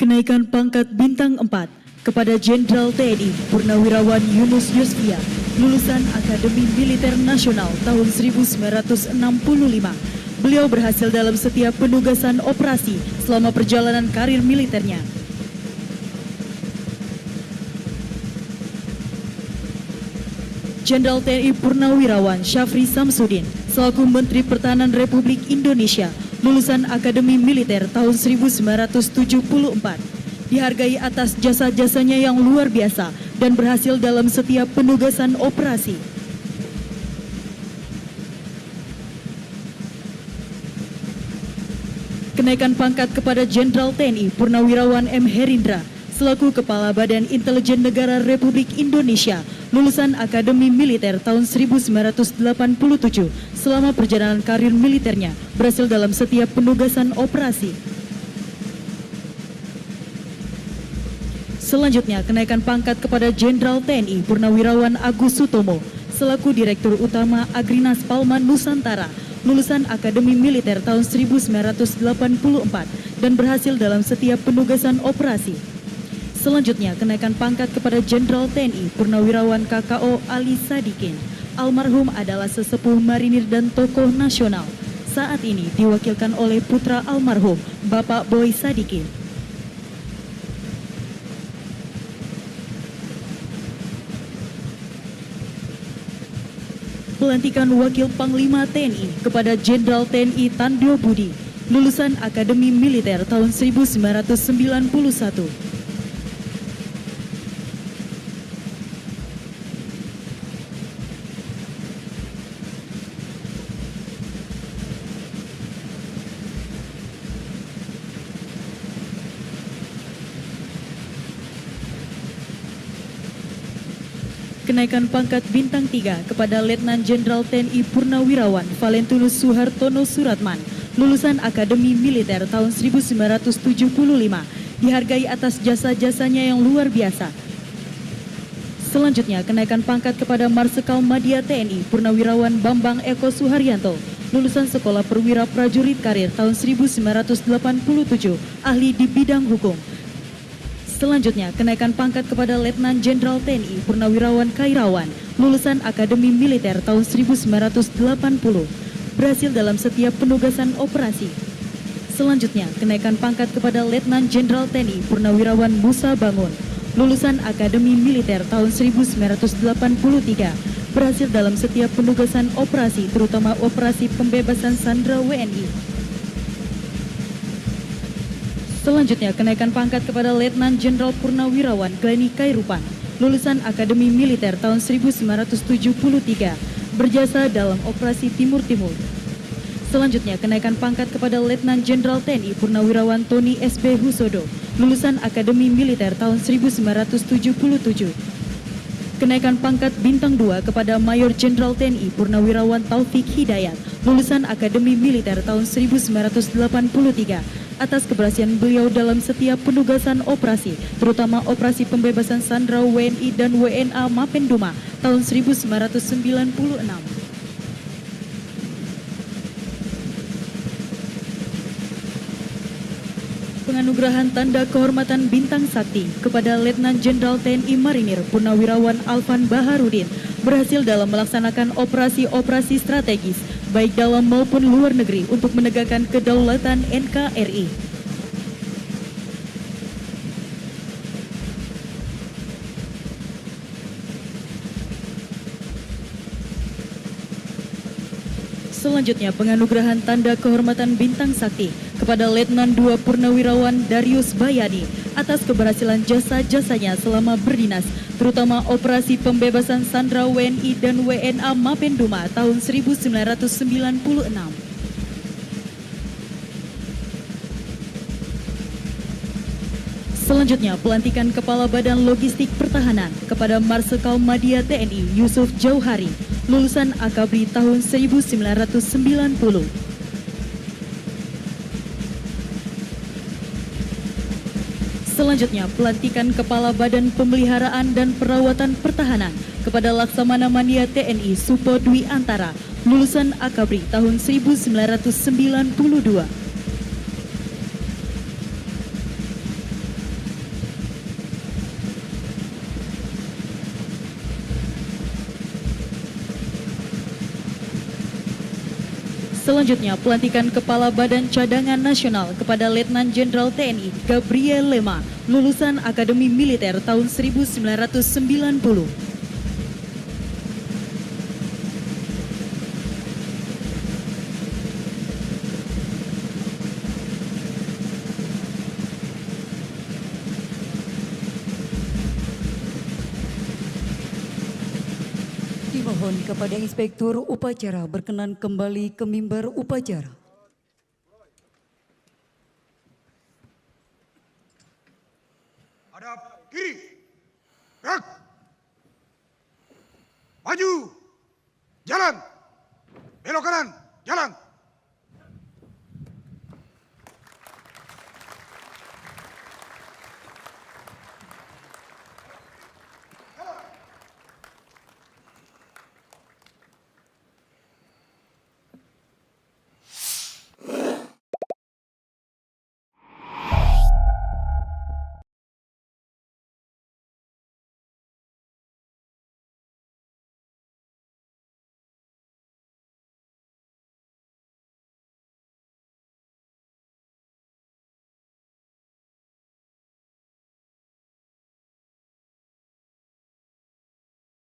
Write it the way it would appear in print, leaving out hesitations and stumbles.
Kenaikan pangkat bintang 4 kepada Jenderal TNI Purnawirawan Yunus Yusfia, lulusan Akademi Militer Nasional tahun 1965. Beliau berhasil dalam setiap penugasan operasi selama perjalanan karir militernya. Jenderal TNI Purnawirawan Syafri Samsudin selaku Menteri Pertahanan Republik Indonesia, lulusan Akademi Militer tahun 1974, dihargai atas jasa-jasanya yang luar biasa dan berhasil dalam setiap penugasan operasi. Kenaikan pangkat kepada Jenderal TNI Purnawirawan M. Herindra selaku Kepala Badan Intelijen Negara Republik Indonesia, lulusan Akademi Militer tahun 1987, selama perjalanan karir militernya berhasil dalam setiap penugasan operasi. Selanjutnya, kenaikan pangkat kepada Jenderal TNI Purnawirawan Agus Sutomo selaku Direktur Utama Agrinas Palma Nusantara, lulusan Akademi Militer tahun 1984 dan berhasil dalam setiap penugasan operasi. Selanjutnya, kenaikan pangkat kepada Jenderal TNI Purnawirawan KKO Ali Sadikin. Almarhum adalah sesepuh marinir dan tokoh nasional. Saat ini diwakilkan oleh putra almarhum, Bapak Boy Sadikin. Pelantikan Wakil Panglima TNI kepada Jenderal TNI Tandyo Budi, lulusan Akademi Militer tahun 1991. Kenaikan pangkat bintang 3 kepada Letnan Jenderal TNI Purnawirawan Valentinus Suhartono Suratman, lulusan Akademi Militer tahun 1975, dihargai atas jasa-jasanya yang luar biasa. Selanjutnya, kenaikan pangkat kepada Marsikal Madya TNI Purnawirawan Bambang Eko Suharyanto, lulusan Sekolah Perwira Prajurit Karir tahun 1987, ahli di bidang hukum. Selanjutnya, kenaikan pangkat kepada Letnan Jenderal TNI Purnawirawan Kairawan, lulusan Akademi Militer tahun 1980, berhasil dalam setiap penugasan operasi. Selanjutnya, kenaikan pangkat kepada Letnan Jenderal TNI Purnawirawan Musa Bangun, lulusan Akademi Militer tahun 1983, berhasil dalam setiap penugasan operasi, terutama operasi pembebasan sandera WNI. Selanjutnya, kenaikan pangkat kepada Letnan Jenderal Purnawirawan Glenny Kairupan, lulusan Akademi Militer tahun 1973, berjasa dalam operasi Timur Timur. Selanjutnya, kenaikan pangkat kepada Letnan Jenderal TNI Purnawirawan Tony SB Husodo, lulusan Akademi Militer tahun 1977. Kenaikan pangkat bintang 2 kepada Mayor Jenderal TNI Purnawirawan Taufik Hidayat, lulusan Akademi Militer tahun 1983, atas keberhasilan beliau dalam setiap penugasan operasi, terutama operasi pembebasan sandera WNI dan WNA Mapenduma tahun 1996. Penganugerahan Tanda Kehormatan Bintang Sakti kepada Letnan Jenderal TNI Marinir Purnawirawan Alvan Baharudin berhasil dalam melaksanakan operasi-operasi strategis baik dalam maupun luar negeri untuk menegakkan kedaulatan NKRI. Selanjutnya, penganugerahan Tanda Kehormatan Bintang Sakti kepada Letnan 2 Purnawirawan Darius Bayani atas keberhasilan jasa-jasanya selama berdinas, terutama operasi pembebasan sandera WNI dan WNA Mapenduma tahun 1996. Selanjutnya, pelantikan Kepala Badan Logistik Pertahanan kepada Marsikal Madya TNI Yusuf Jauhari, lulusan Akabri tahun 1990. Selanjutnya, pelantikan Kepala Badan Pemeliharaan dan Perawatan Pertahanan kepada Laksamana Madya TNI Supo Dwi Antara, lulusan Akabri tahun 1992. Selanjutnya, pelantikan Kepala Badan Cadangan Nasional kepada Letnan Jenderal TNI Gabriel Lema, lulusan Akademi Militer tahun 1990. Dimohon kepada Inspektur Upacara berkenan kembali ke mimbar upacara. Hadap kiri, gerak, maju, jalan, belok kanan, jalan.